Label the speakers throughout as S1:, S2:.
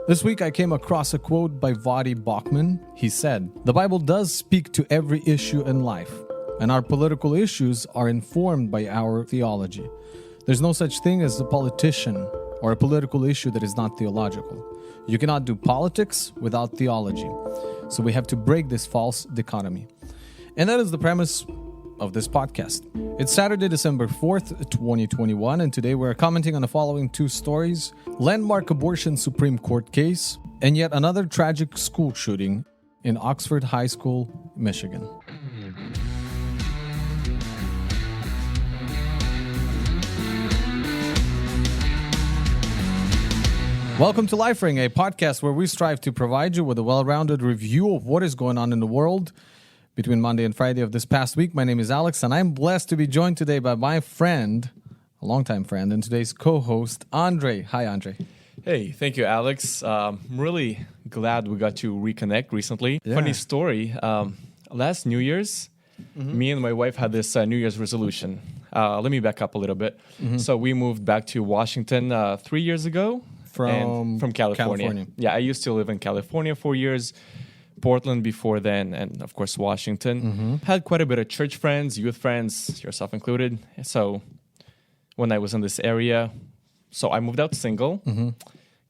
S1: This week I came across a quote by Vadi Bachman. He said, "The Bible does speak to every issue in life, and our political issues are informed by our theology. There's no such thing as a politician or a political issue that is not theological. You cannot do politics without theology. So we have to break this false dichotomy." And that is the premise of this podcast. It's Saturday, December 4th, 2021, and today we're commenting on the following two stories: landmark abortion Supreme Court case, and yet another tragic school shooting in Oxford High School, Michigan. Welcome to Life Ring, a podcast where we strive to provide you with a well-rounded review of what is going on in the world between Monday and Friday of this past week. My name is Alex, and I'm blessed to be joined today by my friend, a longtime friend, and today's co-host, Andre. Hi, Andre.
S2: Hey, thank you, Alex. I'm really glad we got to reconnect recently.
S1: Yeah.
S2: Funny story. Last New Year's, me and my wife had this New Year's resolution. Let me back up a little bit. So we moved back to Washington 3 years ago. From California. Yeah, I used to live in California 4 years. Portland before then, and of course Washington. Had quite a bit of church friends, youth friends, yourself included. So when I was in this area, so I moved out single,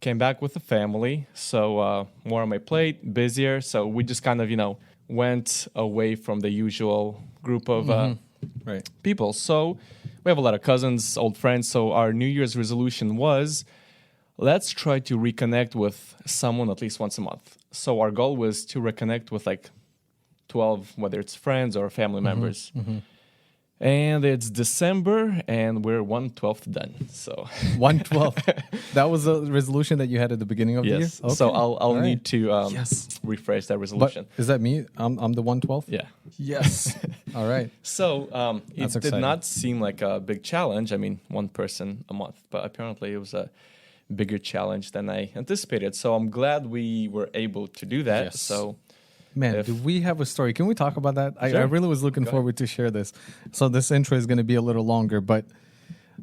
S2: came back with a family, so more on my plate, busier. So we just kind of, went away from the usual group of people. So we have a lot of cousins, old friends. So our New Year's resolution was, let's try to reconnect with someone at least once a month. So our goal was to reconnect with like 12, whether it's friends or family members. And it's December, and we're 1/12 done. So
S1: 1/12. That was a resolution that you had at the beginning of the year?
S2: yes. So I'll
S1: right.
S2: need to refresh that resolution.
S1: But is that me? I'm the 1/12?
S2: Yeah.
S1: Yes. All right.
S2: So it
S1: That's
S2: did
S1: exciting.
S2: not seem like a big challenge. I mean, one person a month, but apparently it was a bigger challenge than I anticipated. So I'm glad we were able to do that.
S1: Yes.
S2: So
S1: Man, do we have a story? Can we talk about that? I
S2: Sure.
S1: really was looking
S2: Go
S1: forward to share this. So this intro is going to be a little longer, but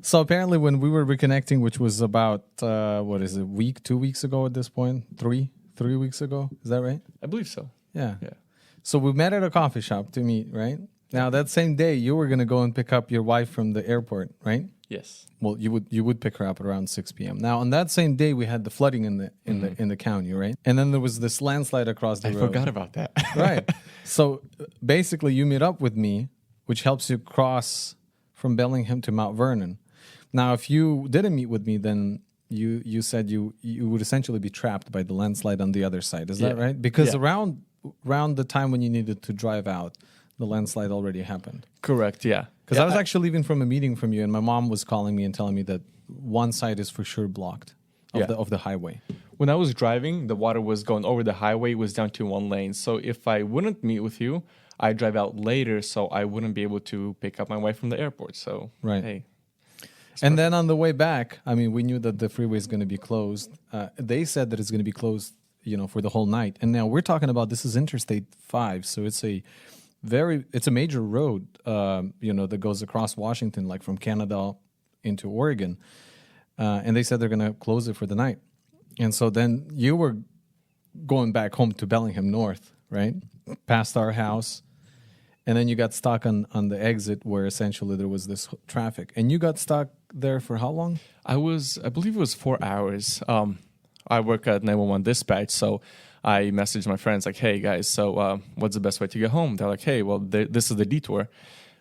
S1: so apparently when we were reconnecting, which was about, 2 weeks ago at this point? Three weeks ago? Is that right?
S2: I believe so.
S1: Yeah.
S2: Yeah.
S1: So we met at a coffee shop to meet, right? Now that same day you were going to go and pick up your wife from the airport, right?
S2: Yes.
S1: Well, you would pick her up at around 6 p.m. Now, on that same day, we had the flooding in the county, right? And then there was this landslide across the road.
S2: I forgot about that.
S1: Right. So basically, you meet up with me, which helps you cross from Bellingham to Mount Vernon. Now, if you didn't meet with me, then you said you would essentially be trapped by the landslide on the other side. Is that right? Because around the time when you needed to drive out, the landslide already happened.
S2: Correct, yeah.
S1: Because I was actually leaving from a meeting from you, and my mom was calling me and telling me that one side is for sure blocked of the highway.
S2: When I was driving, the water was going over the highway. It was down to one lane. So if I wouldn't meet with you, I'd drive out later, so I wouldn't be able to pick up my wife from the airport. So,
S1: Right.
S2: hey.
S1: And then on the way back, I mean, we knew that the freeway is going to be closed. They said that it's going to be closed, for the whole night. And now we're talking about this is Interstate 5, so it's a major road, that goes across Washington, like from Canada into Oregon. And they said they're going to close it for the night. And so then you were going back home to Bellingham North, right? Past our house. And then you got stuck on the exit where essentially there was this traffic. And you got stuck there for how long?
S2: I believe it was 4 hours. I work at 911 dispatch, so I messaged my friends like, hey, guys, so what's the best way to get home? They're like, hey, well, this is the detour.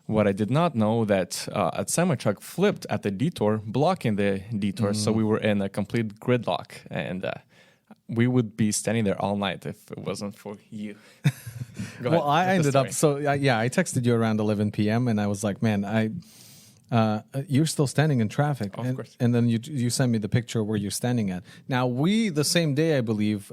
S2: What I did not know that a semi-truck flipped at the detour, blocking the detour. So we were in a complete gridlock, and we would be standing there all night if it wasn't for you.
S1: Well, I ended up, I texted you around 11 p.m. and I was like, man, you're still standing in traffic.
S2: Of course.
S1: And then you sent me the picture where you're standing at. Now, the same day, I believe,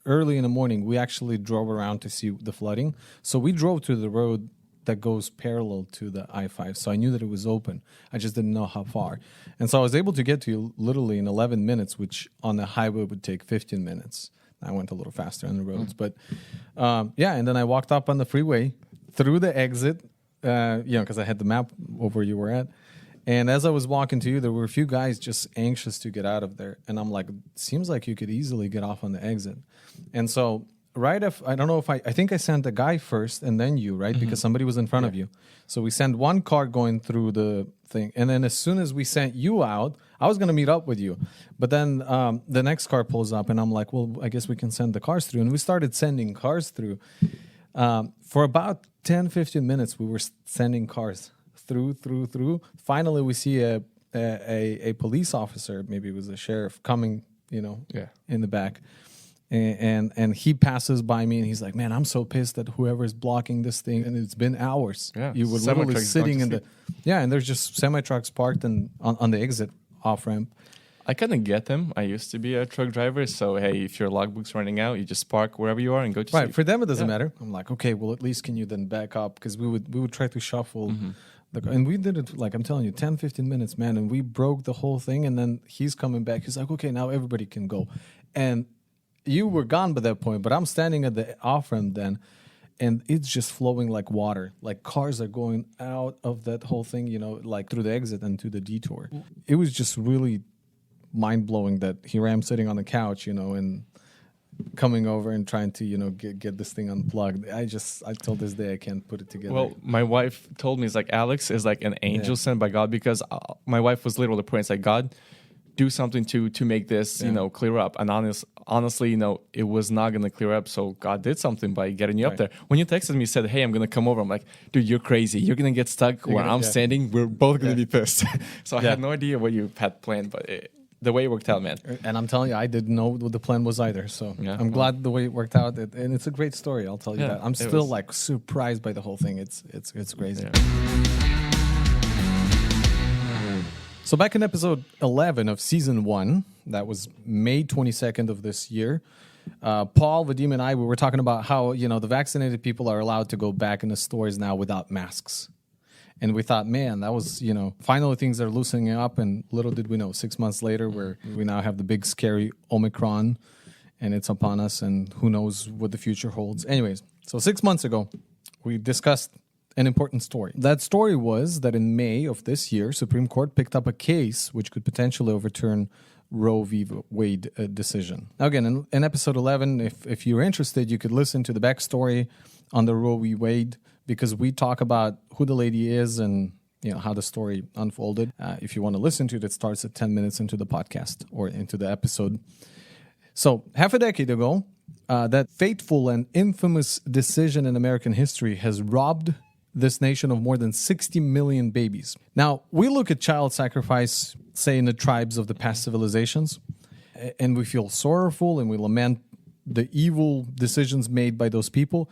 S1: early in the morning, we actually drove around to see the flooding. So we drove to the road that goes parallel to the I-5. So I knew that it was open. I just didn't know how far. And so I was able to get to you literally in 11 minutes, which on the highway would take 15 minutes. I went a little faster on the roads. But and then I walked up on the freeway through the exit, because I had the map of where you were at. And as I was walking to you, there were a few guys just anxious to get out of there. And I'm like, seems like you could easily get off on the exit. And so I don't know if I think I sent a guy first and then you, right? Because somebody was in front of you. So we sent one car going through the thing. And then as soon as we sent you out, I was going to meet up with you. But then the next car pulls up and I'm like, well, I guess we can send the cars through. And we started sending cars through. For about 10, 15 minutes, we were sending cars through. Finally, we see a police officer, maybe it was a sheriff, coming, in the back. And he passes by me and he's like, man, I'm so pissed at whoever is blocking this thing. And it's been hours.
S2: Yeah.
S1: You were literally sitting in the... Yeah, and there's just semi-trucks parked on the exit off-ramp.
S2: I kind of get them. I used to be a truck driver. So, hey, if your logbook's running out, you just park wherever you are and go to sleep.
S1: Right. For them, it doesn't matter. I'm like, okay, well, at least can you then back up? Because we would try to shuffle. And we did it, like I'm telling you, 10, 15 minutes, man. And we broke the whole thing. And then he's coming back. He's like, okay, now everybody can go. And you were gone by that point, but I'm standing at the off-ramp then, and it's just flowing like water. Like cars are going out of that whole thing, like through the exit and to the detour. It was just really mind-blowing that here I am sitting on the couch, and coming over and trying to, get this thing unplugged. I till this day, I can't put it together.
S2: Well, my wife told me, it's like, Alex is like an angel sent by God, because my wife was literally praying, it's like, God, do something to make this, clear up. And honestly, it was not going to clear up. So God did something by getting you up there. When you texted me, said, hey, I'm going to come over. I'm like, dude, you're crazy. You're going to get stuck where I'm standing. We're both going to be pissed. So I had no idea what you had planned, but the way it worked out, man.
S1: And I'm telling you, I didn't know what the plan was either. So I'm glad the way it worked out. And it's a great story. I'll tell you that. I'm still surprised by the whole thing. It's crazy. Yeah. So back in episode 11 of season 1, that was May 22nd of this year, Paul, Vadim, and I, we were talking about how, the vaccinated people are allowed to go back in the stores now without masks. And we thought, man, that was, finally things are loosening up. And little did we know, 6 months later, we now have the big, scary Omicron, and it's upon us, and who knows what the future holds. Anyways, so 6 months ago, we discussed an important story. That story was that in May of this year, Supreme Court picked up a case which could potentially overturn Roe v. Wade decision. Now again, in episode 11, if you're interested, you could listen to the backstory on the Roe v. Wade, because we talk about who the lady is and how the story unfolded. If you want to listen to it, it starts at 10 minutes into the podcast or into the episode. So half a decade ago, that fateful and infamous decision in American history has robbed this nation of more than 60 million babies. Now, we look at child sacrifice, say, in the tribes of the past civilizations, and we feel sorrowful and we lament the evil decisions made by those people.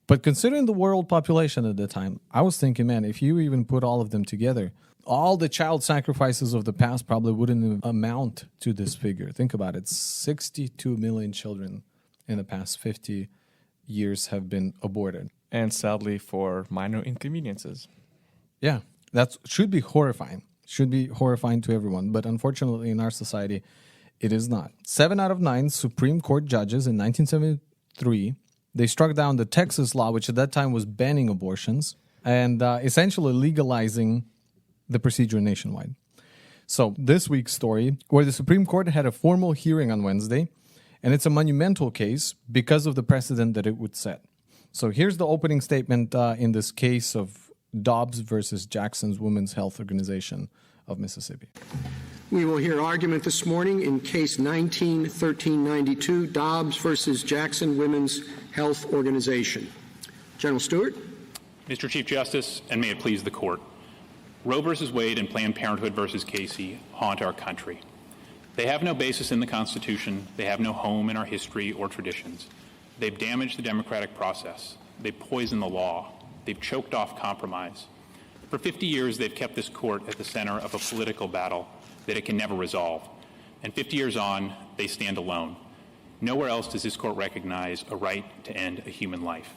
S1: But considering the world population at the time, I was thinking, man, if you even put all of them together, all the child sacrifices of the past probably wouldn't amount to this figure. Think about it. 62 million children in the past 50 years have been aborted.
S2: And sadly, for minor inconveniences.
S1: Yeah, that should be horrifying. Should be horrifying to everyone. But unfortunately, in our society, it is not. 7 out of 9 Supreme Court judges in 1973, they struck down the Texas law, which at that time was banning abortions, and essentially legalizing the procedure nationwide. So this week's story, where the Supreme Court had a formal hearing on Wednesday, and it's a monumental case because of the precedent that it would set. So here's the opening statement in this case of Dobs versus Jackson's Women's Health Organization of Mississippi.
S3: We will hear argument this morning in Case 19-1392, Dobs versus Jackson Women's Health Organization. General Stewart.
S4: Mr. Chief Justice, and may it please the Court, Roe versus Wade and Planned Parenthood versus Casey haunt our country. They have no basis in the Constitution. They have no home in our history or traditions. They've damaged the democratic process. They've poisoned the law. They've choked off compromise. For 50 years, they've kept this court at the center of a political battle that it can never resolve. And 50 years on, they stand alone. Nowhere else does this court recognize a right to end a human life.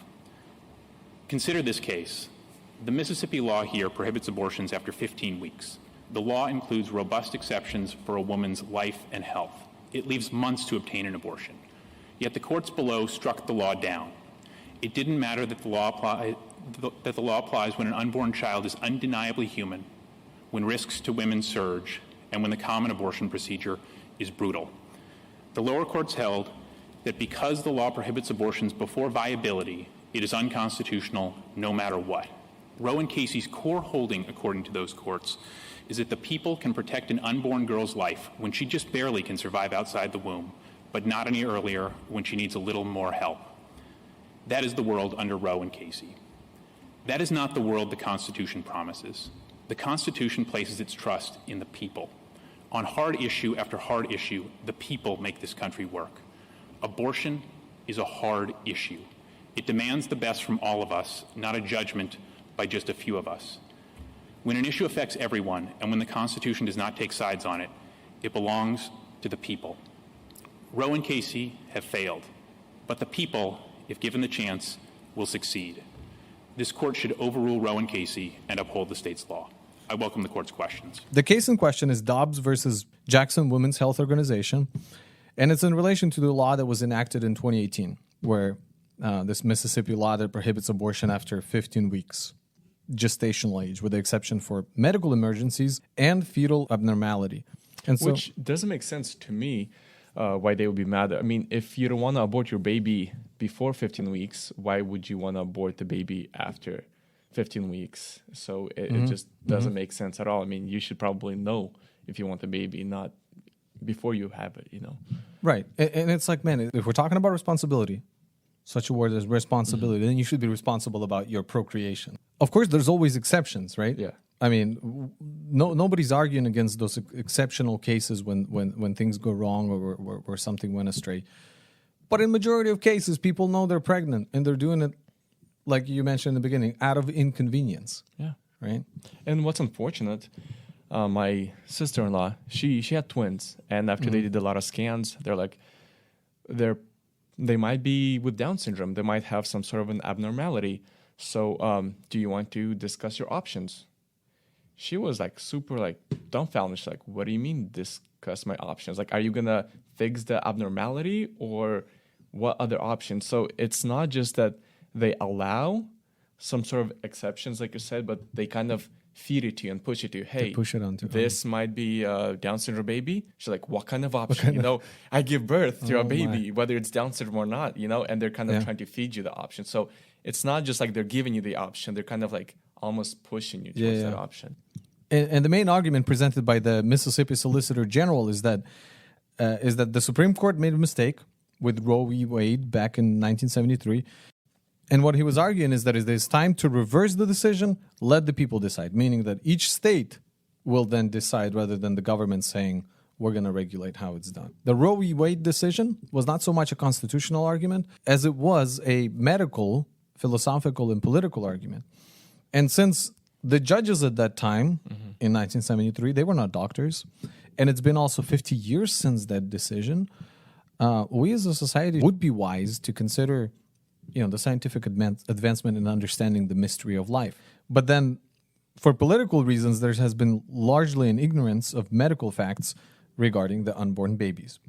S4: Consider this case. The Mississippi law here prohibits abortions after 15 weeks. The law includes robust exceptions for a woman's life and health. It leaves months to obtain an abortion. Yet the courts below struck the law down. It didn't matter that the law applies when an unborn child is undeniably human, when risks to women surge, and when the common abortion procedure is brutal. The lower courts held that because the law prohibits abortions before viability, it is unconstitutional no matter what. Roe and Casey's core holding, according to those courts, is that the people can protect an unborn girl's life when she just barely can survive outside the womb, but not any earlier when she needs a little more help. That is the world under Roe and Casey. That is not the world the Constitution promises. The Constitution places its trust in the people. On hard issue after hard issue, the people make this country work. Abortion is a hard issue. It demands the best from all of us, not a judgment by just a few of us. When an issue affects everyone, and when the Constitution does not take sides on it, it belongs to the people. Roe and Casey have failed, but the people, if given the chance, will succeed. This court should overrule Roe and Casey and uphold the state's law. I welcome the court's questions.
S1: The case in question is Dobs versus Jackson Women's Health Organization, and it's in relation to the law that was enacted in 2018, where this Mississippi law that prohibits abortion after 15 weeks gestational age, with the exception for medical emergencies and fetal abnormality. And so,
S2: which doesn't make sense to me. Why they would be mad. I mean, if you don't want to abort your baby before 15 weeks, why would you want to abort the baby after 15 weeks? So it just doesn't make sense at all. I mean, you should probably know if you want the baby, not before you have it, you know?
S1: Right. And it's like, man, if we're talking about responsibility, such a word as responsibility, then you should be responsible about your procreation. Of course, there's always exceptions, right?
S2: Yeah.
S1: I mean, nobody's arguing against those exceptional cases when things go wrong or where something went astray. But in majority of cases, people know they're pregnant and they're doing it, like you mentioned in the beginning, out of inconvenience.
S2: Yeah.
S1: Right?
S2: And what's unfortunate, my sister-in-law, she had twins. And after they did a lot of scans, they're like, they might be with Down syndrome. They might have some sort of an abnormality. So do you want to discuss your options? She was like super like dumbfounded. She's like, what do you mean discuss my options? Like, are you going to fix the abnormality or what other options? So it's not just that they allow some sort of exceptions, like you said, but they kind of feed it to you and push it to you. Hey,
S1: push it onto
S2: this might be a Down syndrome baby. She's like, what kind of option? I give birth to a baby, whether it's Down syndrome or not, and they're kind of trying to feed you the option. So it's not just like they're giving you the option. They're kind of like almost pushing you towards that option.
S1: And the main argument presented by the Mississippi Solicitor General is that the Supreme Court made a mistake with Roe v. Wade back in 1973. And what he was arguing is that it is time to reverse the decision, let the people decide, meaning that each state will then decide rather than the government saying, we're going to regulate how it's done. The Roe v. Wade decision was not so much a constitutional argument as it was a medical, philosophical, and political argument. And since the judges at that time, in 1973, they were not doctors, and it's been also 50 years since that decision, we as a society would be wise to consider, the scientific advancement in understanding the mystery of life. But then, for political reasons, there has been largely an ignorance of medical facts regarding the unborn babies.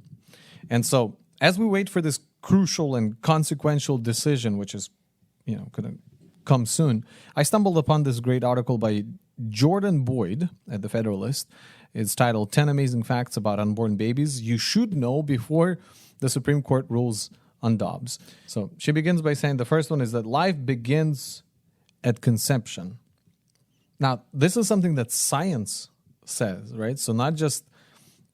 S1: And so, as we wait for this crucial and consequential decision, which is, going to come soon, I stumbled upon this great article by Jordan Boyd at The Federalist. It's titled 10 Amazing Facts About Unborn Babies You Should Know Before the Supreme Court Rules on Dobbs. So she begins by saying the first one is that life begins at conception. Now, this is something that science says, right? So not just,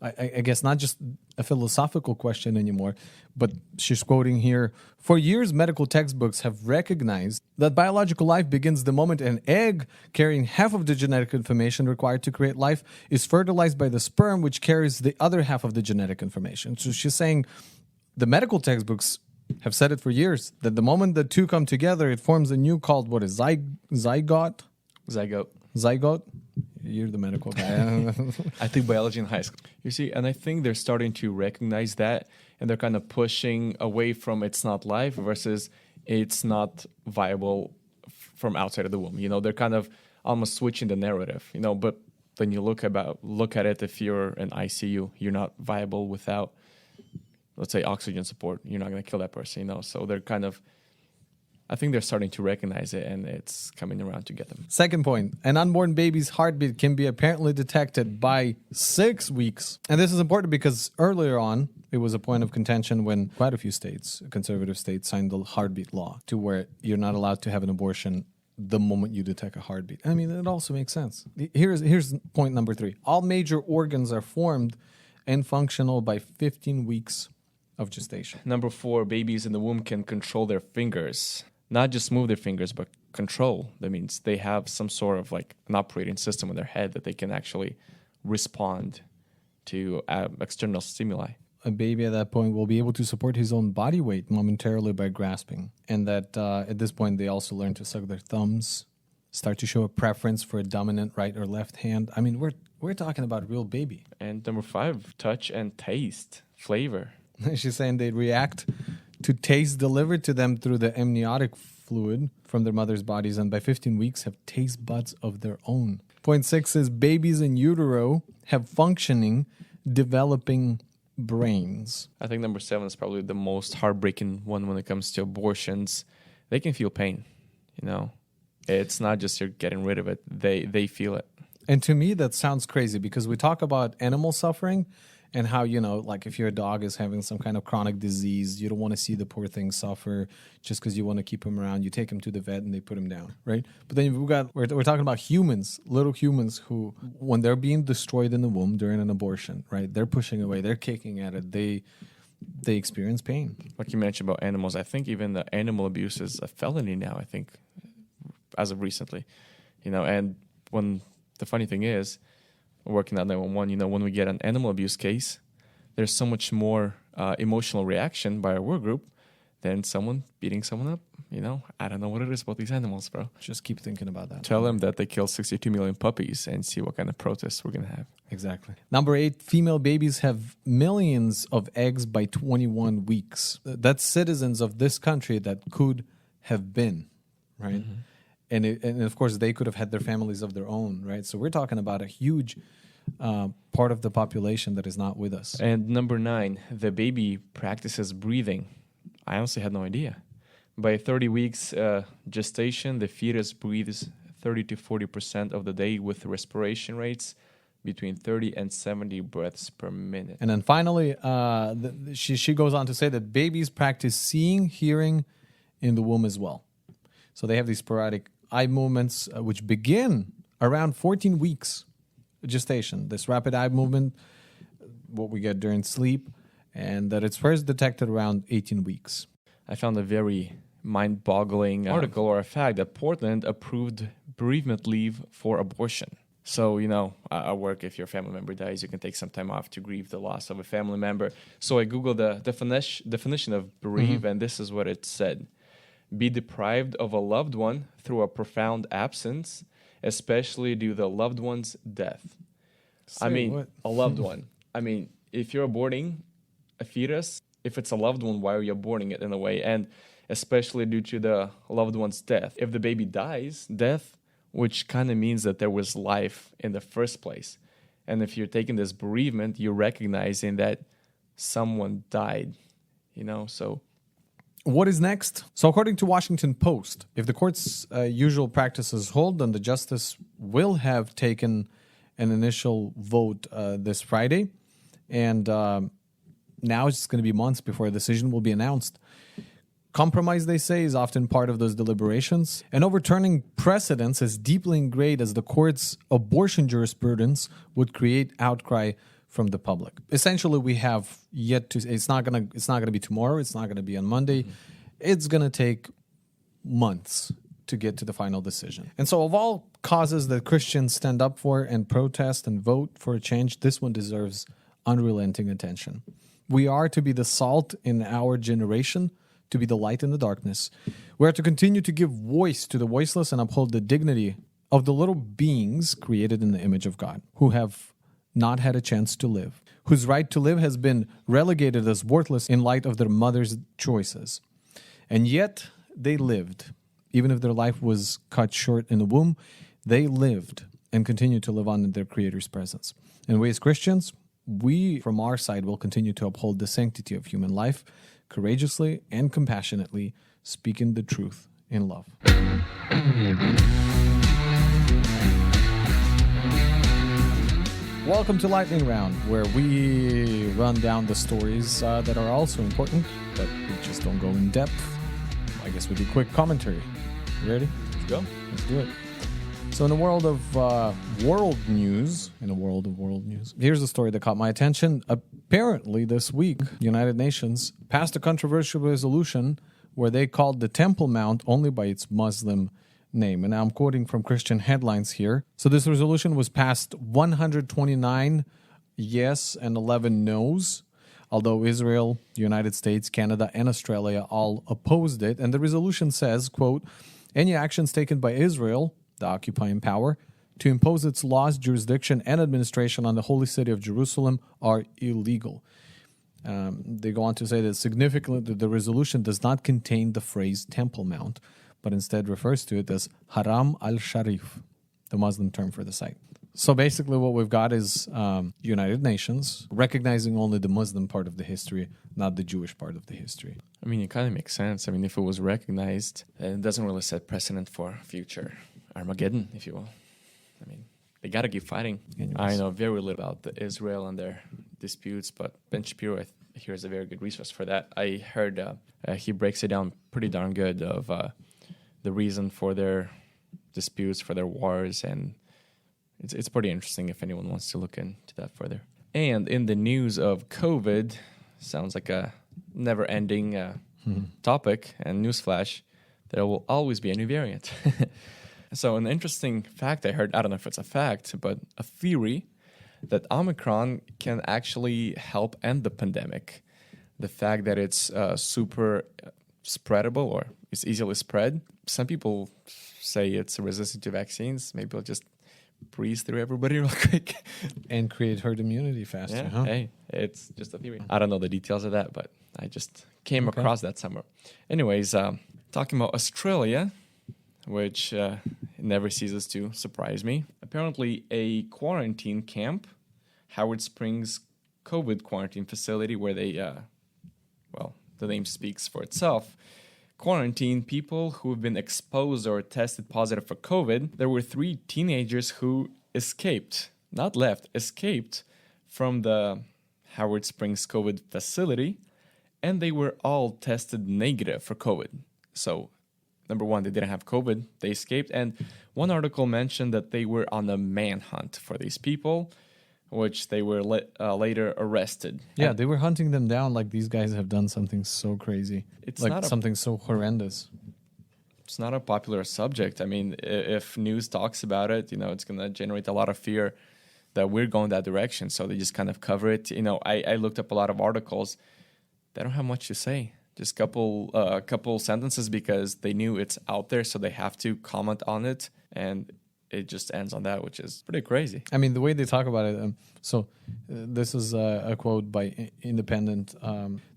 S1: I guess, not just a philosophical question anymore, but she's quoting here, for years, medical textbooks have recognized that biological life begins the moment an egg carrying half of the genetic information required to create life is fertilized by the sperm, which carries the other half of the genetic information. So she's saying the medical textbooks have said it for years, that the moment the two come together, it forms a new called, what is zygote? Zygote? You're the medical guy.
S2: I think biology in high school. You see, and I think they're starting to recognize that, and they're kind of pushing away from it's not life versus it's not viable from outside of the womb. They're kind of almost switching the narrative. But when you look at it, if you're in ICU, you're not viable without, let's say, oxygen support. You're not going to kill that person. So they're kind of I think they're starting to recognize it, and it's coming around to get them.
S1: Second point, an unborn baby's heartbeat can be apparently detected by 6 weeks. And this is important because earlier on, it was a point of contention when quite a few states, conservative states, signed the heartbeat law to where you're not allowed to have an abortion the moment you detect a heartbeat. I mean, it also makes sense. Here's point number 3. All major organs are formed and functional by 15 weeks of gestation.
S2: Number 4, babies in the womb can control their fingers. Not just move their fingers, but control. That means they have some sort of like an operating system in their head that they can actually respond to external stimuli.
S1: A baby at that point will be able to support his own body weight momentarily by grasping. And that at this point, they also learn to suck their thumbs, start to show a preference for a dominant right or left hand. I mean, we're talking about a real baby.
S2: And number 5, touch and taste, flavor.
S1: She's saying they react to taste delivered to them through the amniotic fluid from their mother's bodies, and by 15 weeks have taste buds of their own. Point 6 is babies in utero have functioning, developing brains.
S2: I think number 7 is probably the most heartbreaking one when it comes to abortions. They can feel pain, you know. It's not just you're getting rid of it. They feel it.
S1: And to me, that sounds crazy because we talk about animal suffering and how, you know, like if your dog is having some kind of chronic disease, you don't want to see the poor thing suffer just because you want to keep him around. You take him to the vet and they put him down, right? But then we're talking about humans, little humans who, when they're being destroyed in the womb during an abortion, right? They're pushing away, they're kicking at it, they experience pain.
S2: Like you mentioned about animals, I think even the animal abuse is a felony now, I think, as of recently. You know, and when the funny thing is, working at 911, you know, when we get an animal abuse case, there's so much more emotional reaction by our work group than someone beating someone up. You know, I don't know what it is about these animals, bro.
S1: Just keep thinking about that.
S2: Tell them that they killed 62 million puppies and see what kind of protests we're going to have.
S1: Exactly. Number 8, female babies have millions of eggs by 21 weeks. That's citizens of this country that could have been, right? Mm-hmm. And of course, they could have had their families of their own, right? So we're talking about a huge part of the population that is not with us.
S2: And number 9, the baby practices breathing. I honestly had no idea. By 30 weeks gestation, the fetus breathes 30 to 40% of the day with respiration rates between 30 and 70 breaths per minute.
S1: And then finally, she goes on to say that babies practice seeing, hearing in the womb as well. So they have these sporadic eye movements, which begin around 14 weeks gestation. This rapid eye movement, what we get during sleep, and that it's first detected around 18 weeks.
S2: I found a very mind-boggling article or a fact that Portland approved bereavement leave for abortion. So, you know, at work, if your family member dies, you can take some time off to grieve the loss of a family member. So I Googled the definition of bereave, and this is what it said. Be deprived of a loved one through a profound absence, especially due to the loved one's death. A loved one. I mean, if you're aborting a fetus, if it's a loved one, why are you aborting it in a way? And especially due to the loved one's death. If the baby dies, death, which kind of means that there was life in the first place. And if you're taking this bereavement, you're recognizing that someone died, you know, so...
S1: What is next? So according to Washington Post, if the court's usual practices hold, then the justice will have taken an initial vote this Friday. And now it's going to be months before a decision will be announced. Compromise, they say, is often part of those deliberations. And overturning precedents as deeply ingrained as the court's abortion jurisprudence would create outcry from the public. Essentially, we have yet to. It's not gonna be tomorrow. It's not gonna be on Monday. Mm-hmm. It's gonna take months to get to the final decision. And so, of all causes that Christians stand up for and protest and vote for a change, this one deserves unrelenting attention. We are to be the salt in our generation, to be the light in the darkness. We are to continue to give voice to the voiceless and uphold the dignity of the little beings created in the image of God, who have not had a chance to live, whose right to live has been relegated as worthless in light of their mother's choices. And yet they lived. Even if their life was cut short in the womb, they lived and continue to live on in their Creator's presence. And we as Christians, we from our side will continue to uphold the sanctity of human life, courageously and compassionately speaking the truth in love. Welcome to Lightning Round, where we run down the stories that are also important, but we just don't go in depth. I guess we do quick commentary. You ready?
S2: Let's go.
S1: Let's do it. So in the world of world news, here's a story that caught my attention. Apparently this week, the United Nations passed a controversial resolution where they called the Temple Mount only by its Muslim name. And now I'm quoting from Christian headlines here. So this resolution was passed 129 yes and 11 no's, although Israel, the United States, Canada, and Australia all opposed it. And the resolution says, quote, any actions taken by Israel, the occupying power, to impose its laws, jurisdiction, and administration on the holy city of Jerusalem are illegal. They go on to say that significantly the resolution does not contain the phrase Temple Mount, but instead refers to it as Haram al-Sharif, the Muslim term for the site. So basically what we've got is United Nations recognizing only the Muslim part of the history, not the Jewish part of the history.
S2: I mean, it kind of makes sense. I mean, if it was recognized, it doesn't really set precedent for future Armageddon, if you will. I mean, they got to keep fighting. Anyways. I know very little about Israel and their disputes, but Ben Shapiro, I hear, is a very good resource for that. I heard he breaks it down pretty darn good of the reason for their disputes, for their wars, and it's pretty interesting if anyone wants to look into that further. And in the news of COVID, sounds like a never-ending topic, and newsflash, there will always be a new variant. So an interesting fact I heard, I don't know if it's a fact, but a theory that Omicron can actually help end the pandemic. The fact that it's super spreadable, or it's easily spread. Some people say it's resistant to vaccines. Maybe I'll just breeze through everybody real quick.
S1: And create herd immunity faster,
S2: Yeah,
S1: huh?
S2: hey, it's just a theory. I don't know the details of that, but I just came across that somewhere. Anyways, talking about Australia, which never ceases to surprise me. Apparently, a quarantine camp, Howard Springs COVID quarantine facility, where they, the name speaks for itself, quarantine people who have been exposed or tested positive for COVID. There were 3 teenagers who escaped from the Howard Springs COVID facility, and they were all tested negative for COVID. So, number one, they didn't have COVID, they escaped, and one article mentioned that they were on a manhunt for these people, which they were later arrested.
S1: Yeah,
S2: and
S1: they were hunting them down like these guys have done something so crazy.
S2: It's
S1: like
S2: not
S1: something so horrendous.
S2: It's not a popular subject. I mean, if news talks about it, it's going to generate a lot of fear that we're going that direction. So they just kind of cover it. I looked up a lot of articles. They don't have much to say. Just a couple sentences because they knew it's out there, so they have to comment on it, and it just ends on that, which is pretty crazy.
S1: I mean, the way they talk about it, this is a quote by Independent.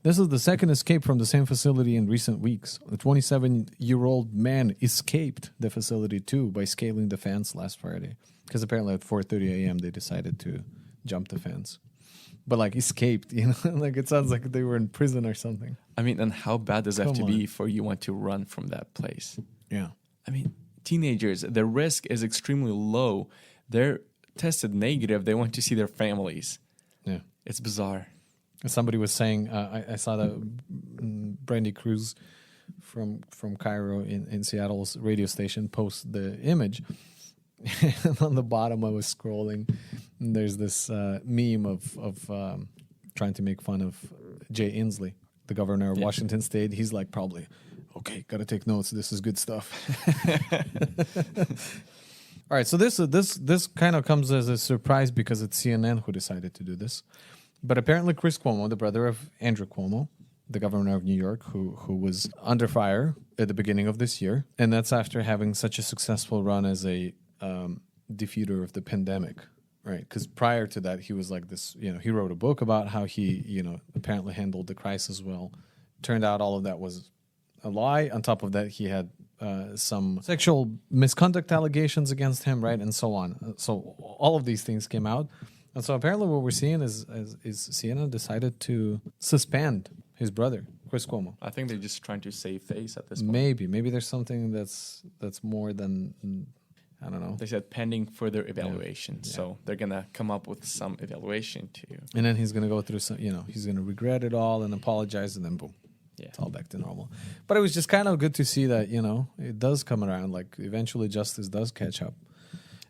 S1: This is the second escape from the same facility in recent weeks. A 27-year-old man escaped the facility too by scaling the fence last Friday, because apparently at 4:30 a.m. they decided to jump the fence. But like escaped, like it sounds like they were in prison or something.
S2: I mean, and how bad does it have to be for you want to run from that place?
S1: Yeah.
S2: I mean, teenagers, the risk is extremely low. They're tested negative. They want to see their families.
S1: Yeah.
S2: It's bizarre.
S1: Somebody was saying, I saw that Brandy Cruz from Cairo in Seattle's radio station post the image. And on the bottom, I was scrolling, and there's this meme of trying to make fun of Jay Inslee, the governor of Washington State. He's like, probably, okay, got to take notes. This is good stuff. All right, so this kind of comes as a surprise because it's CNN who decided to do this. But apparently Chris Cuomo, the brother of Andrew Cuomo, the governor of New York, who was under fire at the beginning of this year, and that's after having such a successful run as a defeater of the pandemic, right? Because prior to that, he was like this, he wrote a book about how he, apparently handled the crisis well. Turned out all of that was a lie. On top of that, he had some sexual misconduct allegations against him, right? And so on. So all of these things came out. And so apparently what we're seeing is CNN decided to suspend his brother Chris Cuomo.
S2: I think they're just trying to save face at this point.
S1: Maybe there's something that's more than, I don't know.
S2: They said pending further evaluation, so they're gonna come up with some evaluation too.
S1: And then he's gonna go through some, he's gonna regret it all and apologize, and then boom, it's all back to normal. But it was just kind of good to see that it does come around. Like eventually, justice does catch up,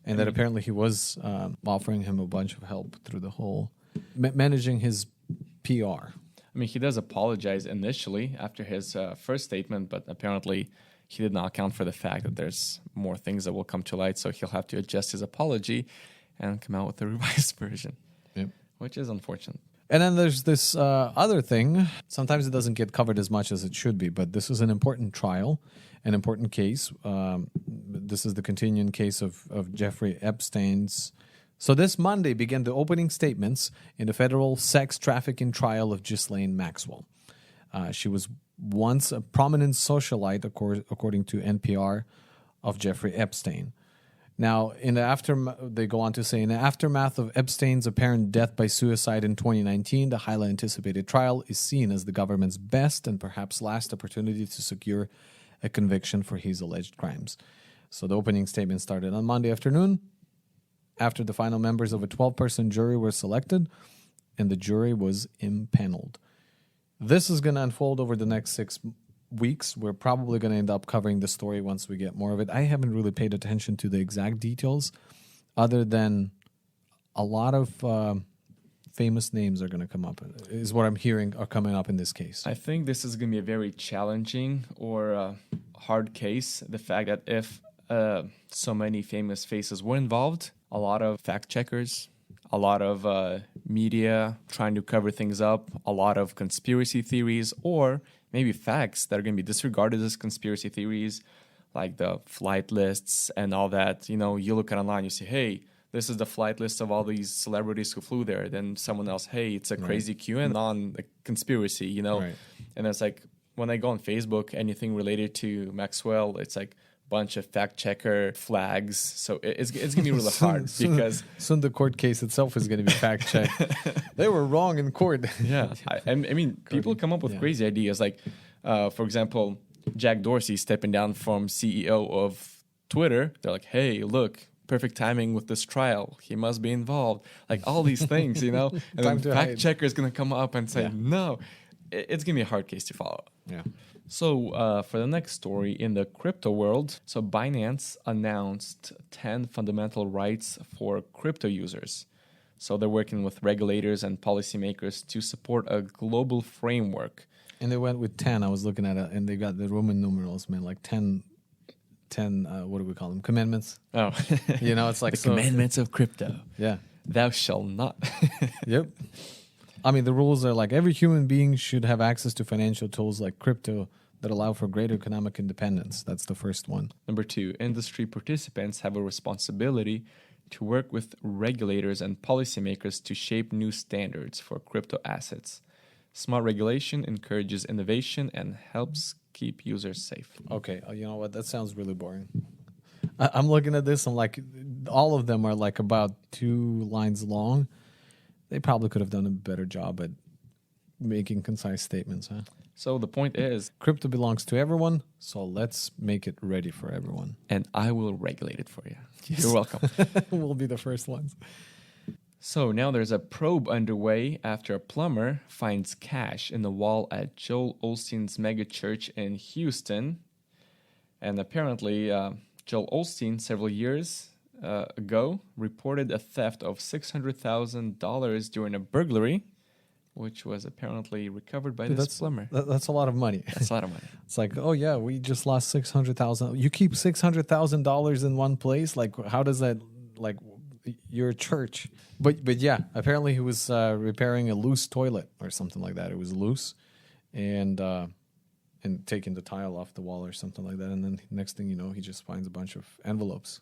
S1: and that apparently he was offering him a bunch of help through the whole managing his PR.
S2: I mean, he does apologize initially after his first statement, but apparently he did not account for the fact that there's more things that will come to light, so he'll have to adjust his apology and come out with a revised version, which is unfortunate.
S1: And then there's this other thing. Sometimes it doesn't get covered as much as it should be, but this is an important trial, an important case. This is the continuing case of Jeffrey Epstein's. So this Monday began the opening statements in the federal sex trafficking trial of Ghislaine Maxwell. She was once a prominent socialite, according to NPR, of Jeffrey Epstein. Now, they go on to say, in the aftermath of Epstein's apparent death by suicide in 2019, the highly anticipated trial is seen as the government's best and perhaps last opportunity to secure a conviction for his alleged crimes. So the opening statement started on Monday afternoon, after the final members of a 12-person jury were selected, and the jury was impaneled. This is going to unfold over the next 6 weeks. We're probably going to end up covering the story once we get more of it. I haven't really paid attention to the exact details, other than a lot of famous names are going to come up, is what I'm hearing are coming up in this case.
S2: I think this is going to be a very challenging or hard case. The fact that if so many famous faces were involved, a lot of fact checkers, a lot of media trying to cover things up, a lot of conspiracy theories, or maybe facts that are going to be disregarded as conspiracy theories, like the flight lists and all that. You look at online, you say, hey, this is the flight list of all these celebrities who flew there. Then someone else, hey, it's a crazy QAnon conspiracy,
S1: Right.
S2: And it's like, when I go on Facebook, anything related to Maxwell, it's like bunch of fact checker flags, so it's gonna be really hard because
S1: soon the court case itself is gonna be fact checked. They were wrong in court.
S2: I mean, people come up with crazy ideas, like for example, Jack Dorsey stepping down from CEO of Twitter. They're like, hey, look, perfect timing with this trial, he must be involved, like all these things, and then fact checker is gonna come up and say no. It's gonna be a hard case to follow. So for the next story in the crypto world, so Binance announced 10 fundamental rights for crypto users. So they're working with regulators and policymakers to support a global framework.
S1: And they went with 10. I was looking at it, and they got the Roman numerals, man, like 10 what do we call them? Commandments.
S2: Oh.
S1: It's like
S2: the commandments of crypto.
S1: Yeah.
S2: Thou shalt not.
S1: Yep. I mean, the rules are like every human being should have access to financial tools like crypto that allow for greater economic independence. That's the first one.
S2: Number 2, industry participants have a responsibility to work with regulators and policymakers to shape new standards for crypto assets. Smart regulation encourages innovation and helps keep users safe.
S1: Okay, you know what? That sounds really boring. I'm looking at this. I'm like, all of them are like about 2 lines long. They probably could have done a better job at making concise statements, huh?
S2: So the point is,
S1: crypto belongs to everyone, so let's make it ready for everyone.
S2: And I will regulate it for you. Yes. You're welcome.
S1: We'll be the first ones.
S2: So now there's a probe underway after a plumber finds cash in the wall at Joel Osteen's megachurch in Houston. And apparently, Joel Osteen, several years ago, reported a theft of $600,000 during a burglary, which was apparently recovered by this plumber.
S1: That's a lot of money.
S2: That's a lot of money.
S1: It's like, oh yeah, we just lost $600,000. You keep $600,000 in one place? Like, how does that? Like, you're a church. But yeah, apparently he was repairing a loose toilet or something like that. It was loose, and taking the tile off the wall or something like that. And then next thing you know, he just finds a bunch of envelopes.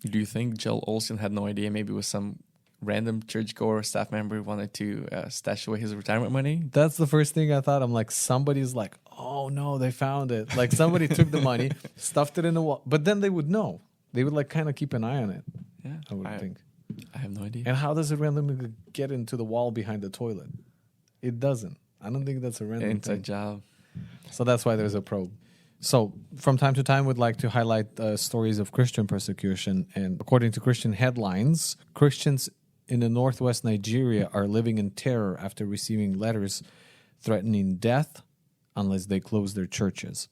S2: Do you think Joel Osteen had no idea? Maybe it was some random churchgoer staff member who wanted to stash away his retirement money?
S1: That's the first thing I thought. I'm like, somebody's like, oh no, they found it. Like somebody took the money, stuffed it in the wall. But then they would know. They would like kind of keep an eye on it.
S2: Yeah,
S1: I would think.
S2: I have no idea.
S1: And how does it randomly get into the wall behind the toilet? It doesn't. I don't think that's a random
S2: inside
S1: thing.
S2: job.
S1: So that's why there's a probe. So from time to time, we'd like to highlight stories of Christian persecution. And according to Christian headlines, Christians in the northwest Nigeria are living in terror after receiving letters threatening death unless they close their churches.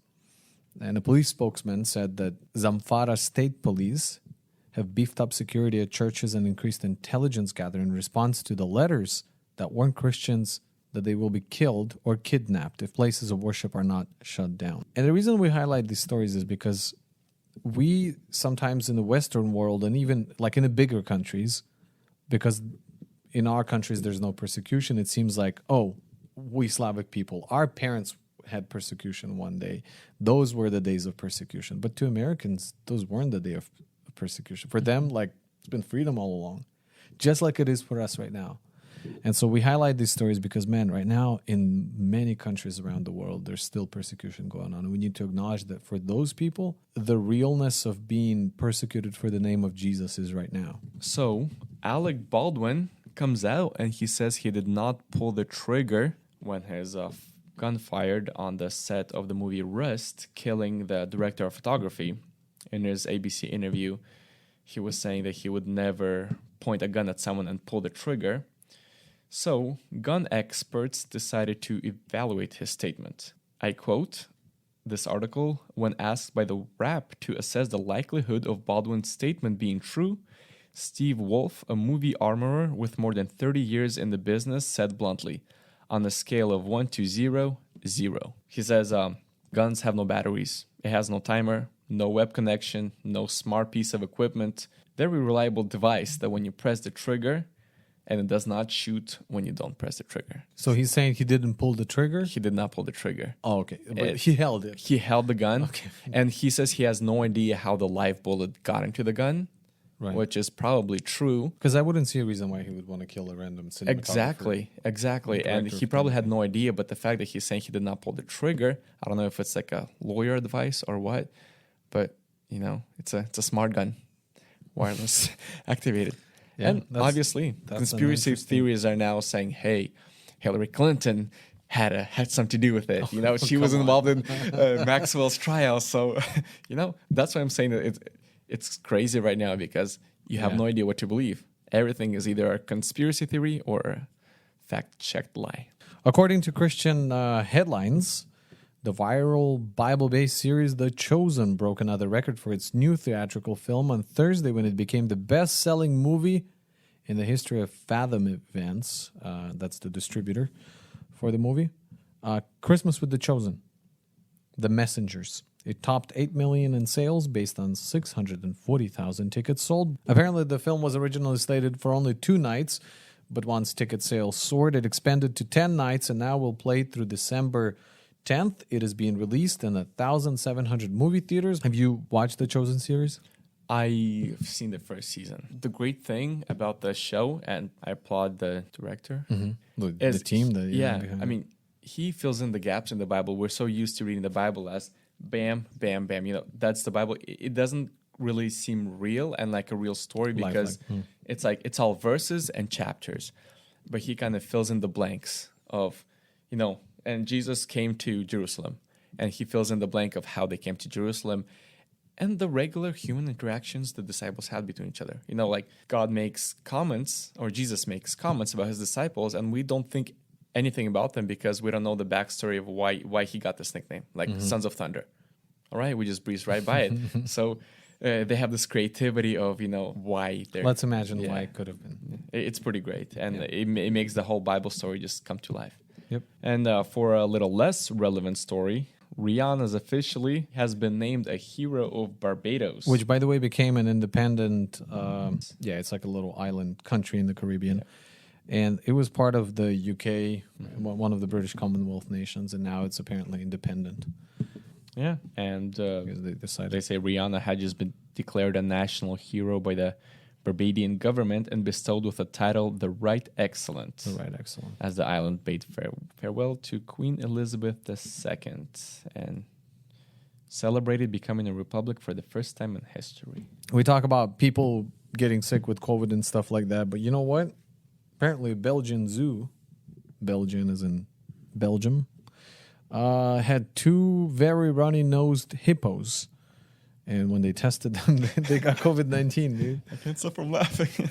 S1: And a police spokesman said that Zamfara State Police have beefed up security at churches and increased intelligence gathering in response to the letters that warn Christians that they will be killed or kidnapped if places of worship are not shut down. And the reason we highlight these stories is because we sometimes in the Western world, and even like in the bigger countries, because in our countries there's no persecution, it seems like, oh, we Slavic people, our parents had persecution one day. Those were the days of persecution. But to Americans, those weren't the day of persecution. For them, like, it's been freedom all along, just like it is for us right now. And so we highlight these stories because, man, right now in many countries around the world, there's still persecution going on. And we need to acknowledge that for those people, the realness of being persecuted for the name of Jesus is right now.
S2: So Alec Baldwin comes out and he says he did not pull the trigger when his gun fired on the set of the movie Rust, killing the director of photography. In his ABC interview, he was saying that he would never point a gun at someone and pull the trigger. So, gun experts decided to evaluate his statement. I quote this article: when asked by the Wrap to assess the likelihood of Baldwin's statement being true, Steve Wolf, a movie armorer with more than 30 years in the business, said bluntly, on a scale of 1 to 0, 0. He says, guns have no batteries. It has no timer, no web connection, no smart piece of equipment. Very reliable device that when you press the trigger, and it does not shoot when you don't press the trigger.
S1: So he's saying he didn't pull the trigger?
S2: He did not pull the trigger.
S1: Oh, okay. But he held it.
S2: He held the gun.
S1: Okay.
S2: And he says he has no idea how the live bullet got into the gun,
S1: Right.
S2: which is probably true.
S1: Because I wouldn't see a reason why he would want to kill a random cinematographer.
S2: Exactly. And he probably had no idea, but the fact that he's saying he did not pull the trigger, I don't know if it's like a lawyer advice or what, but, you know, it's a smart gun, wireless activated.
S1: Yeah,
S2: and obviously, conspiracy theories are now saying, hey, Hillary Clinton had something to do with it. You know, she was involved in Maxwell's trial. So, you know, that's why I'm saying that it's crazy right now because you have no idea what to believe. Everything is either a conspiracy theory or a fact-checked lie.
S1: According to Christian headlines, the viral Bible-based series The Chosen broke another record for its new theatrical film on Thursday when it became the best-selling movie in the history of Fathom Events. That's the distributor for the movie. Christmas with The Chosen, The Messengers. It topped 8 million in sales based on 640,000 tickets sold. Apparently, the film was originally slated for only 2 nights, but once ticket sales soared, it expanded to 10 nights and now will play through December 10th. It is being released in 1,700 movie theaters. Have you watched the Chosen series?
S2: I've seen the first season. The great thing about the show, and I applaud the director,
S1: The team.
S2: I mean, he fills in the gaps in the Bible. We're so used to reading the Bible as bam, bam, bam. You know, that's the Bible. It doesn't really seem real and like a real story because it's like it's all verses and chapters. But he kind of fills in the blanks of, you know, and Jesus came to Jerusalem, and he fills in the blank of how they came to Jerusalem and the regular human interactions the disciples had between each other. You know, like God makes comments, or Jesus makes comments about his disciples, and we don't think anything about them because we don't know the backstory of why he got this nickname, like Sons of Thunder. All right, we just breeze right by it. So they have this creativity of, you know, why they're...
S1: Let's imagine why it could have been.
S2: It's pretty great, and it makes the whole Bible story just come to life.
S1: Yep.
S2: And for a little less relevant story, Rihanna has been named a hero of Barbados.
S1: Which, by the way, became an independent, it's like a little island country in the Caribbean. Yeah. And it was part of the UK, one of the British Commonwealth nations, and now it's apparently independent.
S2: Yeah, and they say Rihanna had just been declared a national hero by the Barbadian government and bestowed with the title The Right Excellent.
S1: The Right Excellent.
S2: As the island bade farewell to Queen Elizabeth II and celebrated becoming a republic for the first time in history.
S1: We talk about people getting sick with COVID and stuff like that, but you know what? Apparently, Belgian zoo, Belgian as in Belgium, had 2 very runny-nosed hippos. And when they tested them, they got COVID-19, dude.
S2: I can't stop from laughing.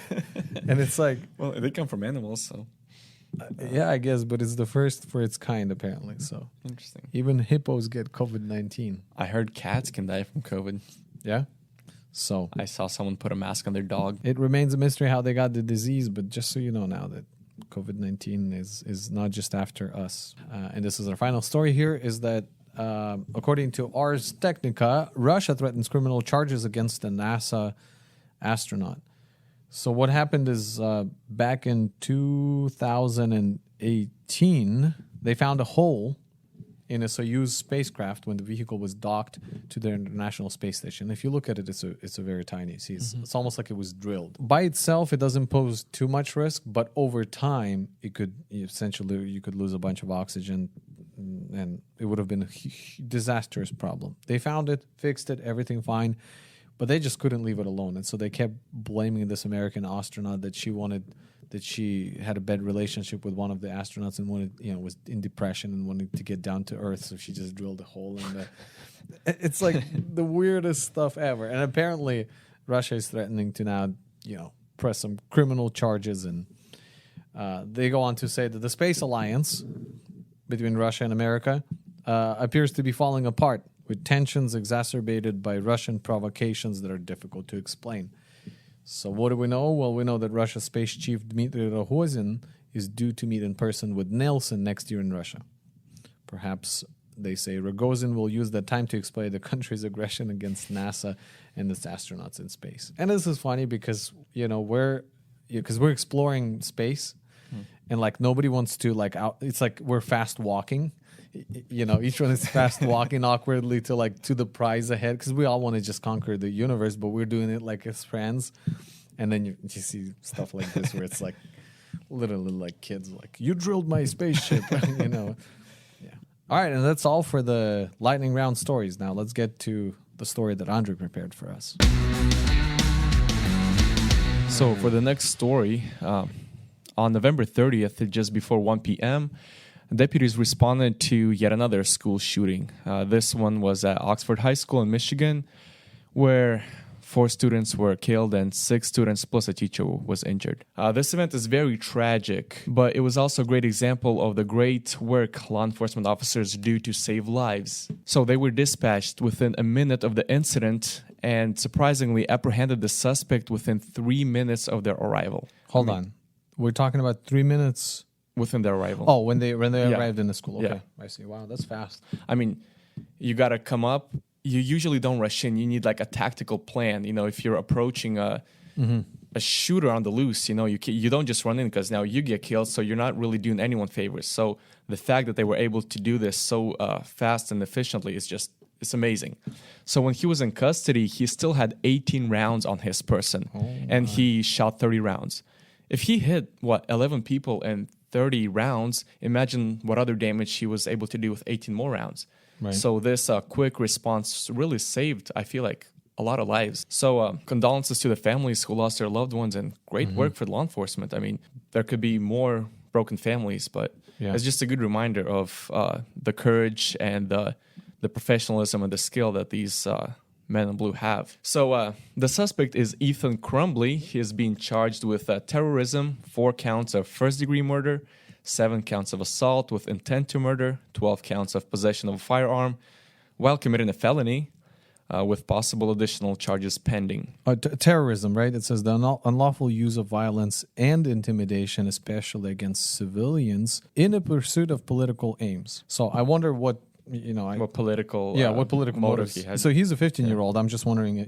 S1: And it's like...
S2: Well, they come from animals, so...
S1: yeah, I guess, but it's the first for its kind, apparently. So
S2: interesting.
S1: Even hippos get COVID-19.
S2: I heard cats can die from COVID.
S1: Yeah? So...
S2: I saw someone put a mask on their dog.
S1: It remains a mystery how they got the disease, but just so you know now that COVID-19 is not just after us. And this is our final story here, is that according to Ars Technica, Russia threatens criminal charges against a NASA astronaut. So what happened is back in 2018, they found a hole in a Soyuz spacecraft when the vehicle was docked to the International Space Station. If you look at it, it's a very tiny. See, it's almost like it was drilled. By itself, it doesn't pose too much risk, but over time, it could essentially you could lose a bunch of oxygen, and it would have been a disastrous problem. They found it, fixed it, everything fine, but they just couldn't leave it alone, and so they kept blaming this American astronaut that she had a bad relationship with one of the astronauts and was in depression and wanted to get down to Earth, so she just drilled a hole in the... It's like the weirdest stuff ever. And apparently Russia is threatening to now, press some criminal charges, and they go on to say that the space alliance between Russia and America appears to be falling apart, with tensions exacerbated by Russian provocations that are difficult to explain. So what do we know? Well, we know that Russia's space chief Dmitry Rogozin is due to meet in person with Nelson next year in Russia. Perhaps, they say, Rogozin will use that time to explain the country's aggression against NASA and its astronauts in space. And this is funny because, we're exploring space, and nobody wants to it's like we're fast walking. Each one is fast walking awkwardly to the prize ahead, because we all want to just conquer the universe, but we're doing it as friends. And then you see stuff like this where it's literally like kids you drilled my spaceship. Yeah. All right, and that's all for the lightning round stories. Now let's get to the story that Andre prepared for us.
S2: So for the next story, on November 30th, just before 1 p.m., deputies responded to yet another school shooting. This one was at Oxford High School in Michigan, where 4 students were killed and 6 students plus a teacher was injured. This event is very tragic, but it was also a great example of the great work law enforcement officers do to save lives. So they were dispatched within a minute of the incident and surprisingly apprehended the suspect within 3 minutes of their arrival.
S1: Hold on. We're talking about 3 minutes...
S2: Within their arrival.
S1: Oh, when they arrived in the school. Okay,
S2: Yeah.
S1: I see. Wow, that's fast.
S2: You got to come up. You usually don't rush in. You need a tactical plan. If you're approaching a shooter on the loose, you don't just run in, because now you get killed, so you're not really doing anyone favors. So the fact that they were able to do this so fast and efficiently it's amazing. So when he was in custody, he still had 18 rounds on his person, and he shot 30 rounds. If he hit 11 people and 30 rounds, imagine what other damage he was able to do with 18 more rounds.
S1: Right.
S2: So this quick response really saved, I feel like, a lot of lives. So condolences to the families who lost their loved ones, and great work for law enforcement. There could be more broken families, but it's just a good reminder of the courage and the professionalism and the skill that these men in blue have. So the suspect is Ethan Crumbly. He is being charged with terrorism, 4 counts of first-degree murder, 7 counts of assault with intent to murder, 12 counts of possession of a firearm, while committing a felony, with possible additional charges pending.
S1: Terrorism, right? It says the unlawful use of violence and intimidation, especially against civilians, in a pursuit of political aims. So I wonder what
S2: what political
S1: motive
S2: he has.
S1: So he's a 15-year-old. I'm just wondering,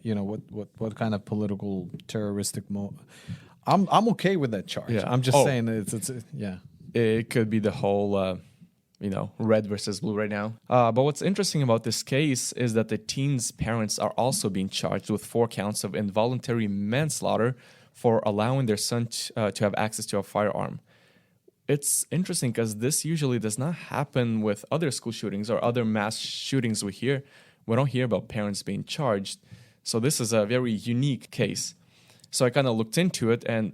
S1: what kind of political terroristic motive. I'm okay with that charge. I'm just saying it's
S2: It could be the whole red versus blue right now. But what's interesting about this case is that the teen's parents are also being charged with 4 counts of involuntary manslaughter for allowing their son to have access to a firearm. It's interesting because this usually does not happen with other school shootings or other mass shootings we hear. We don't hear about parents being charged. So this is a very unique case. So I kind of looked into it, and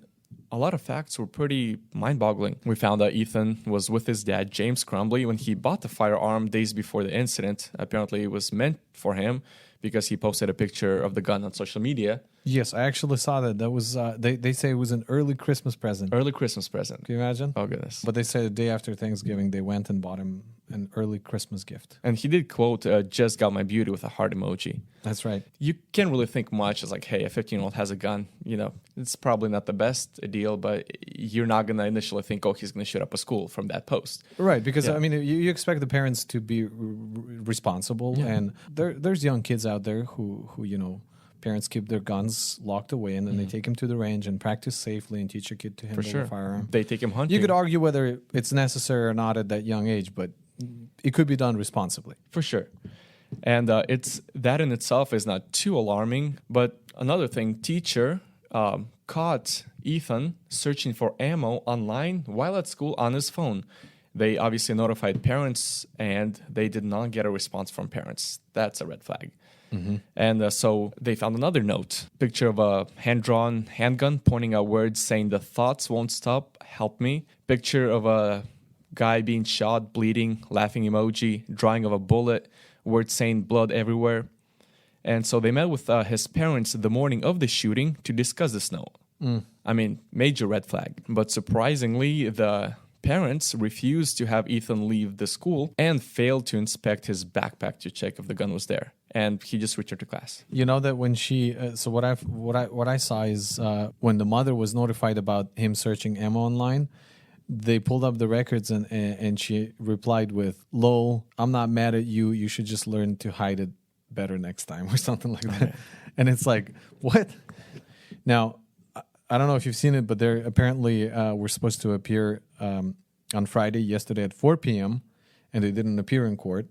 S2: a lot of facts were pretty mind-boggling. We found that Ethan was with his dad, James Crumbly, when he bought the firearm days before the incident. Apparently, it was meant for him because he posted a picture of the gun on social media.
S1: Yes, I actually saw that. That was they say it was an early Christmas present.
S2: Early Christmas present.
S1: Can you imagine?
S2: Oh, goodness.
S1: But they say the day after Thanksgiving, they went and bought him an early Christmas gift.
S2: And he did quote, just got my beauty with a heart emoji.
S1: That's right.
S2: You can't really think much as like, hey, a 15-year-old has a gun. You know, it's probably not the best deal, but you're not going to initially think, oh, he's going to shoot up a school from that post.
S1: Right, because,
S2: Yeah.
S1: I mean, you expect the parents to be responsible.
S2: Yeah.
S1: And there's young kids out there who you know, parents keep their guns locked away and then they take them to the range and practice safely and teach a kid to handle
S2: For sure.
S1: a firearm.
S2: They take him hunting.
S1: You could argue whether it's necessary or not at that young age, but it could be done responsibly.
S2: For sure. And it's that in itself is not too alarming. But another thing, teacher caught Ethan searching for ammo online while at school on his phone. They obviously notified parents, and they did not get a response from parents. That's a red flag. And so they found another note, picture of a hand-drawn handgun pointing out words saying, "The thoughts won't stop, help me." Picture of a guy being shot, bleeding, laughing emoji, drawing of a bullet, words saying blood everywhere. And so they met with his parents the morning of the shooting to discuss this note. I mean, major red flag. But surprisingly, the parents refused to have Ethan leave the school and failed to inspect his backpack to check if the gun was there. And he just returned to class.
S1: You know that when she, so what I saw is when the mother was notified about him searching ammo online, they pulled up the records and she replied with, "Lol, I'm not mad at you. You should just learn to hide it better next time," or something like that. And it's like, what? Now, I don't know if you've seen it, but they're apparently were supposed to appear on Friday, yesterday at 4 p.m., and they didn't appear in court.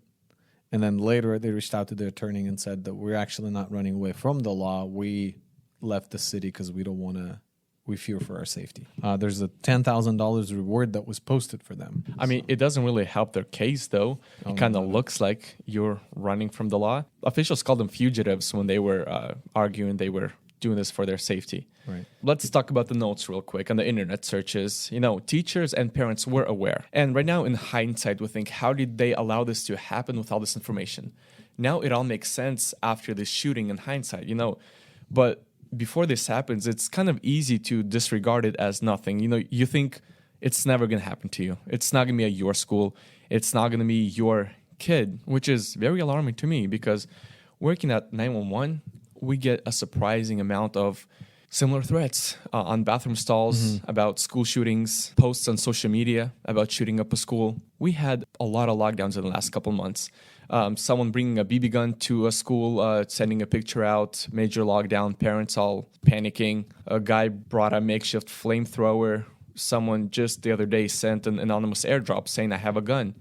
S1: And then later they reached out to their attorney and said that we're actually not running away from the law. We left the city because we don't want to, we fear for our safety. There's a $10,000 reward that was posted for them.
S2: I mean, it doesn't really help their case, though. It kind of looks like you're running from the law. Officials called them fugitives when they were arguing they were doing this for their safety.
S1: Right.
S2: Let's talk about the notes real quick on the internet searches. You know, teachers and parents were aware. And right now, in hindsight, we think, how did they allow this to happen with all this information? Now it all makes sense after this shooting in hindsight, you know. But before this happens, it's kind of easy to disregard it as nothing. You know, you think it's never going to happen to you. It's not going to be at your school. It's not going to be your kid, which is very alarming to me because working at 911, we get a surprising amount of similar threats on bathroom stalls, about school shootings, posts on social media about shooting up a school. We had a lot of lockdowns in the last couple months. Someone bringing a BB gun to a school, sending a picture out, major lockdown, parents all panicking. A guy brought a makeshift flamethrower. Someone just the other day sent an anonymous airdrop saying, "I have a gun."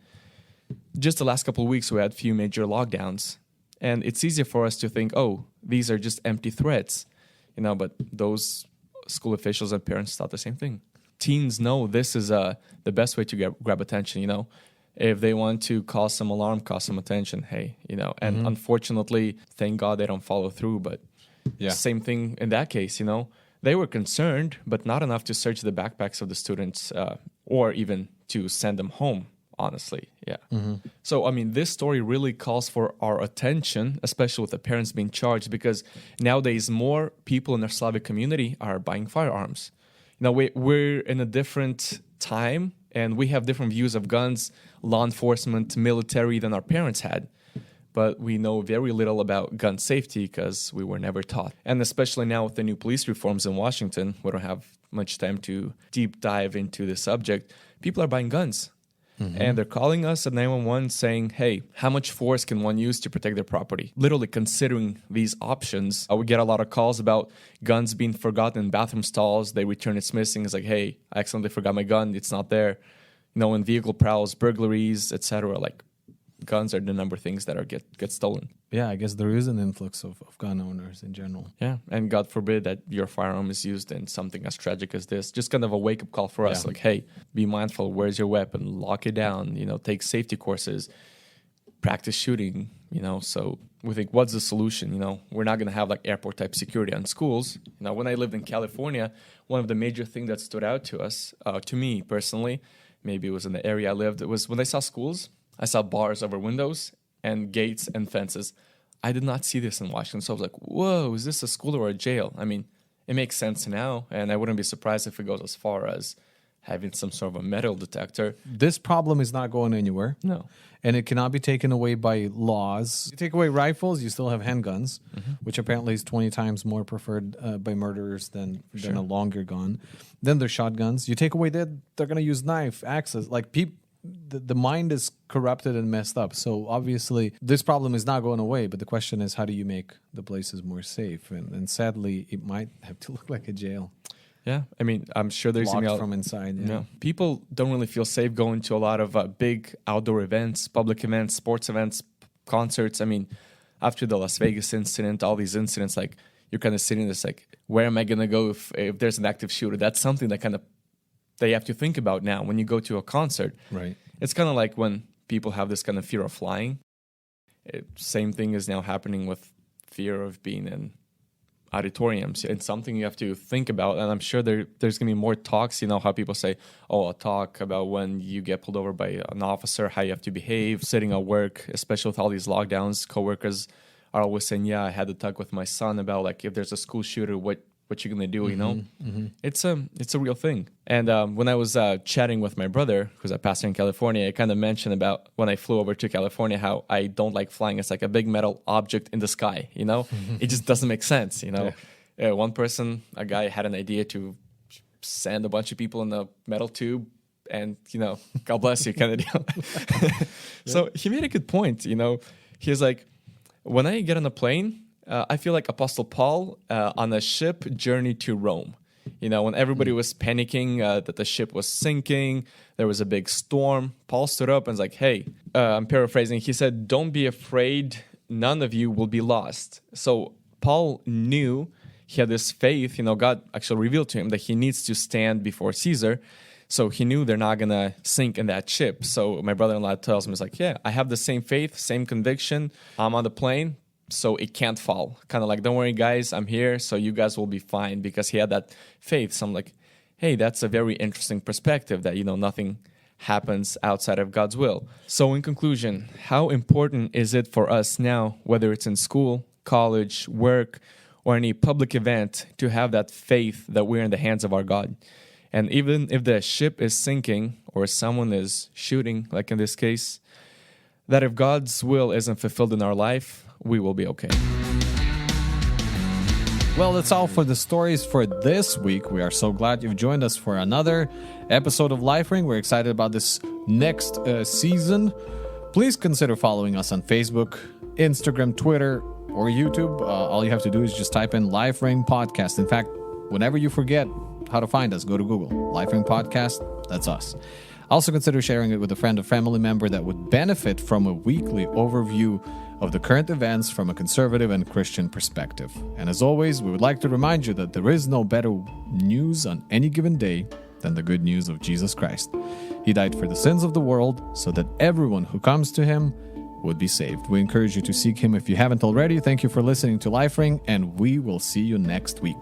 S2: Just the last couple of weeks, we had a few major lockdowns. And it's easier for us to think, oh, these are just empty threats, you know, but those school officials and parents thought the same thing. Teens know this is the best way to grab attention, you know. If they want to cause some alarm, cause some attention, hey, you know. And unfortunately, thank God they don't follow through, but same thing in that case, you know. They were concerned, but not enough to search the backpacks of the students or even to send them home. Honestly, yeah. So, I mean, this story really calls for our attention, especially with the parents being charged, because nowadays more people in our Slavic community are buying firearms. You know, we're in a different time, and we have different views of guns, law enforcement, military than our parents had. But we know very little about gun safety because we were never taught. And especially now with the new police reforms in Washington, we don't have much time to deep dive into the subject. People are buying guns. And they're calling us at 911 saying, hey, how much force can one use to protect their property? Literally considering these options. We get a lot of calls about guns being forgotten in bathroom stalls. They return it's missing. It's like, hey, I accidentally forgot my gun. It's not there. You know, in vehicle prowls, burglaries, etc. Like, guns are the number of things that are get stolen.
S1: Yeah, I guess there is an influx of gun owners in general.
S2: Yeah, and God forbid that your firearm is used in something as tragic as this. Just kind of a wake-up call for us. Like, hey, be mindful. Where's your weapon? Lock it down. You know, take safety courses. Practice shooting. So we think, what's the solution? We're not going to have like airport type security on schools. When I lived in California, one of the major things that stood out to us, to me personally, maybe it was in the area I lived, it was when I saw schools, I saw bars over windows and gates and fences. I did not see this in Washington. So I was like, whoa, is this a school or a jail? I mean, it makes sense now, and I wouldn't be surprised if it goes as far as having some sort of a metal detector.
S1: This problem is not going anywhere.
S2: No.
S1: And it cannot be taken away by laws. You take away rifles, you still have handguns, which apparently is 20 times more preferred by murderers than a longer gun. Then there's shotguns. You take away that, they're going to use knife, axes. Like the mind is corrupted and messed up. So obviously this problem is not going away. But the question is, how do you make the places more safe? And sadly, it might have to look like a jail.
S2: Yeah, I mean, I'm sure there's
S1: locked from inside. Yeah.
S2: People don't really feel safe going to a lot of big outdoor events, public events, sports events, concerts. I mean, after the Las Vegas incident, all these incidents, like you're kind of sitting there, like, where am I going to go if there's an active shooter? That's something that they have to think about now when you go to a concert.
S1: Right.
S2: It's kind of like when people have this kind of fear of flying. Same thing is now happening with fear of being in auditoriums. It's something you have to think about, and I'm sure there's going to be more talks. How people say, I'll talk about when you get pulled over by an officer, how you have to behave, sitting at work, especially with all these lockdowns. Coworkers are always saying, yeah, I had to talk with my son about like if there's a school shooter, what you gonna do, It's a real thing. And when I was chatting with my brother, who's a pastor in California, I kind of mentioned about when I flew over to California, how I don't like flying. It's like a big metal object in the sky, It just doesn't make sense, One person, a guy, had an idea to send a bunch of people in a metal tube and, God bless you kind of deal. So he made a good point, He's like, when I get on a plane, I feel like Apostle Paul on a ship journey to Rome. When everybody was panicking that the ship was sinking, there was a big storm. Paul stood up and was like, hey, I'm paraphrasing. He said, don't be afraid. None of you will be lost. So Paul knew, he had this faith. God actually revealed to him that he needs to stand before Caesar. So he knew they're not going to sink in that ship. So my brother-in-law tells him, he's like, yeah, I have the same faith, same conviction. I'm on the plane, so it can't fall. Kind of like, don't worry, guys, I'm here, so you guys will be fine, because he had that faith. So I'm like, hey, that's a very interesting perspective that, nothing happens outside of God's will. So in conclusion, how important is it for us now, whether it's in school, college, work, or any public event, to have that faith that we're in the hands of our God? And even if the ship is sinking or someone is shooting, like in this case, that if God's will isn't fulfilled in our life, we will be okay.
S1: Well, that's all for the stories for this week. We are so glad you've joined us for another episode of Life Ring. We're excited about this next season. Please consider following us on Facebook, Instagram, Twitter, or YouTube. All you have to do is just type in Life Ring Podcast. In fact, whenever you forget how to find us, go to Google. Life Ring Podcast, that's us. Also consider sharing it with a friend or family member that would benefit from a weekly overview of the current events from a conservative and Christian perspective. And as always, we would like to remind you that there is no better news on any given day than the good news of Jesus Christ. He died for the sins of the world so that everyone who comes to him would be saved. We encourage you to seek him if you haven't already. Thank you for listening to Life Ring, and we will see you next week.